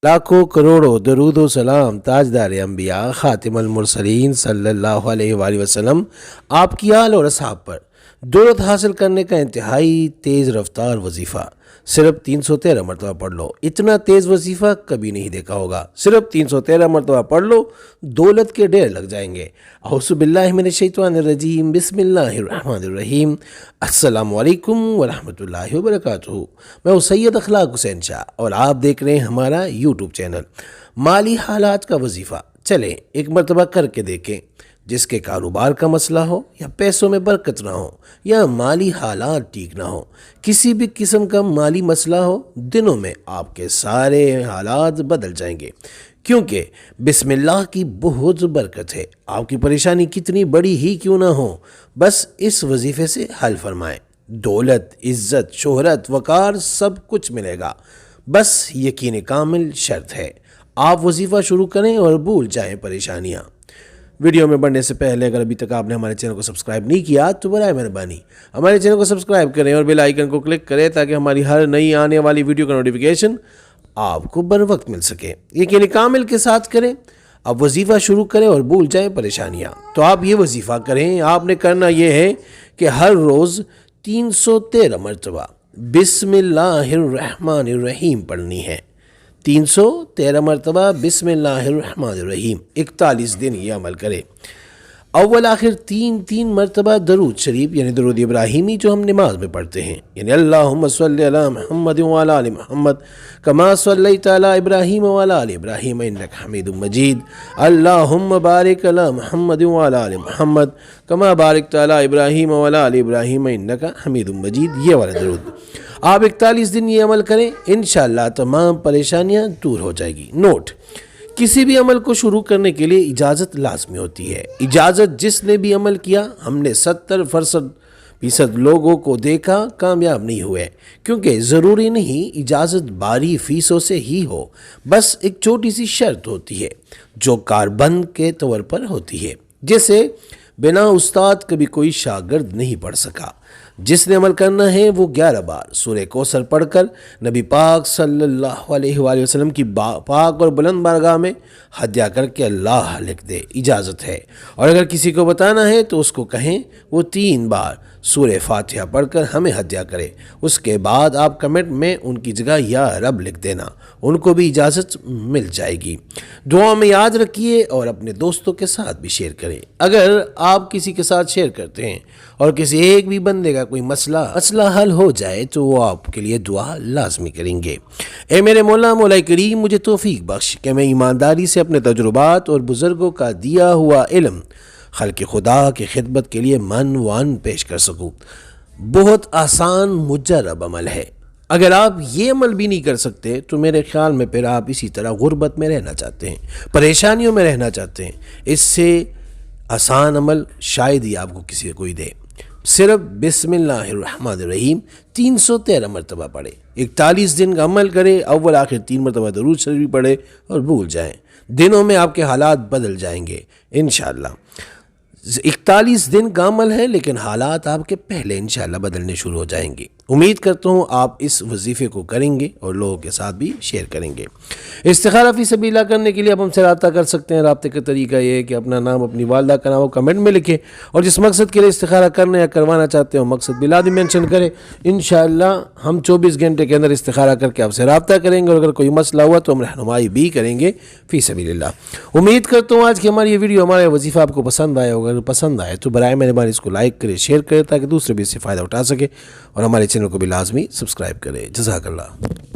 लाखों करोड़ों दरूद व सलाम ताजदार अंबिया खातिमुल मुरसलीन सल्लल्लाहु अलैहि वसल्लम आपकी आल और असहाब पर दौलत हासिल करने का इंतहाई तेज़ रफ्तार वजीफ़ा सिर्फ 313 मरतबा पढ़ लो। इतना तेज़ वजीफ़ा कभी नहीं देखा होगा। सिर्फ 313 मरतबा पढ़ लो, दौलत के ढेर लग जाएंगे। औज़ु बिल्लाहि मिनश शैतानिर रजीम, बिस्मिल्लाहिर रहमानिर रहीम। अस्सलामु अलैकुम व रहमतुल्लाहि व बरकातुहू। मैं हूँ सैयद अखलाक हुसैन शाह और आप देख रहे हैं हमारा यूट्यूब चैनल माली हालात का वजीफ़ा। चलें एक मरतबा करके देखें। जिसके कारोबार का मसला हो या पैसों में बरकत ना हो या माली हालात ठीक ना हो, किसी भी किस्म का माली मसला हो, दिनों में आपके सारे हालात बदल जाएंगे, क्योंकि बिस्मिल्लाह की बहुत बरकत है। आपकी परेशानी कितनी बड़ी ही क्यों ना हो, बस इस वजीफे से हल फरमाएं। दौलत, इज्जत, शोहरत, वकार सब कुछ मिलेगा। बस यकीन कामिल शर्त है। आप वजीफा शुरू करें और भूल जाएं परेशानियाँ। वीडियो में बढ़ने से पहले अगर अभी तक आपने हमारे चैनल को सब्सक्राइब नहीं किया तो बराए मेहरबानी हमारे चैनल को सब्सक्राइब करें और बेल आइकन को क्लिक करें ताकि हमारी हर नई आने वाली वीडियो का नोटिफिकेशन आपको बर वक्त मिल सके। यकीन कामिल के साथ करें। अब वजीफ़ा शुरू करें और भूल जाएं परेशानियाँ। तो आप ये वजीफ़ा करें। आपने करना ये है कि हर रोज़ 313 मरतबा बिस्मिल्लाहिर रहमानिर रहीम पढ़नी है। 313 मरतबा बिस्मिल्लाहिर रहमानिर रहीम। 41 दिन ये अमल करे। अव्वल आखिर 3 मरतबा दरूद शरीफ यानी दरूद इब्राहिमी जो हम नमाज में पढ़ते हैं, यानी अल्लाहुम्मा सल्लि अला मुहम्मद व अला आलि मुहम्मद कमा सल्लैता अला इब्राहीम व अला आलि इब्राहीम इन्नका हमीदुम मजीद। अल्लाहुम्मा बारिक अला मुहम्मद व अला आलि मुहम्मद कमा बारिकता अला इब्राहीम व अला आलि इब्राहीम इन्नका हमीदुम मजीद। ये वाला दरूद आप 41 दिन ये अमल करें, इंशाअल्लाह तमाम परेशानियां दूर हो जाएगी। नोट, किसी भी अमल को शुरू करने के लिए इजाज़त लाजमी होती है। इजाज़त जिसने भी अमल किया, हमने 70% लोगों को देखा कामयाब नहीं हुए, क्योंकि ज़रूरी नहीं इजाज़त बारी फीसों से ही हो। बस एक छोटी सी शर्त होती है जो कारबंद के तौर पर होती है। जैसे बिना उस्ताद कभी कोई शागिर्द नहीं पढ़ सका। जिसने अमल करना है वो 11 बार सूरह कौसर पढ़कर नबी पाक सल्लल्लाहु अलैहि वसल्लम की पाक और बुलंद बारगाह में हदिया करके अल्लाह लिख दे, इजाज़त है। और अगर किसी को बताना है तो उसको कहें वो 3 बार सूरह फातिहा पढ़कर हमें हदिया करे। उसके बाद आप कमेंट में उनकी जगह या रब लिख देना, उनको भी इजाज़त मिल जाएगी। दुआ में याद रखिए और अपने दोस्तों के साथ भी शेयर करें। अगर आप किसी के साथ शेयर करते हैं और किसी एक भी बंदे का कोई मसला हल हो जाए तो वो आपके लिए दुआ लाजमी करेंगे। ए मेरे मौला करीम, मुझे तौफीक बख्श कि मैं ईमानदारी से अपने तजुर्बात और बुज़ुर्गों का दिया हुआ इल्म खल्क़ खुदा की खिदमत के लिए मन वन पेश कर सकूँ। बहुत आसान मुजर्रब अमल है। अगर आप ये अमल भी नहीं कर सकते तो मेरे ख्याल में फिर आप इसी तरह गुर्बत में रहना चाहते हैं, परेशानियों में रहना चाहते हैं। इससे आसान अमल शायद ही आपको किसी कोई दे। सिर्फ बिस्मिल्लाहिर रहमानिर रहीम 313 मरतबा पढ़े, 41 दिन का अमल करे, अव्वल आखिर 3 मरतबा दरूद शरीफ पढ़े और भूल जाएं। दिनों में आपके हालात बदल जाएंगे इंशाअल्लाह। 41 दिन का अमल है, लेकिन हालात आपके पहले इंशाअल्लाह बदलने शुरू हो जाएंगे। उम्मीद करता हूँ आप इस वजीफ़े को करेंगे और लोगों के साथ भी शेयर करेंगे। इस्तिखारा फी सबीलिल्लाह करने के लिए आप हमसे रब्ता कर सकते हैं। रब्ते का तरीका ये है कि अपना नाम, अपनी वालदा का नाम कमेंट में लिखें और जिस मकसद के लिए इस्तिखारा करना या करवाना चाहते हो मकसद बिलादी मेंशन करें। इंशाअल्लाह हम 24 घंटे के अंदर इस्तिखारा करके आपसे रब्ता करेंगे और अगर कोई मसला हुआ तो हम रहनुमाई भी करेंगे फी सबीलिल्लाह। उम्मीद करता हूँ आज की हमारी ये वीडियो, हमारा वजीफ़ा आपको पसंद आया होगा। अगर पसंद आए तो बराए मेहरबानी इसको लाइक करें, शेयर करें ताकि दूसरे भी इससे फ़ायदा उठा सके और हमारे चैनल को भी लाजमी सब्सक्राइब करें। जज़ाकल्लाह।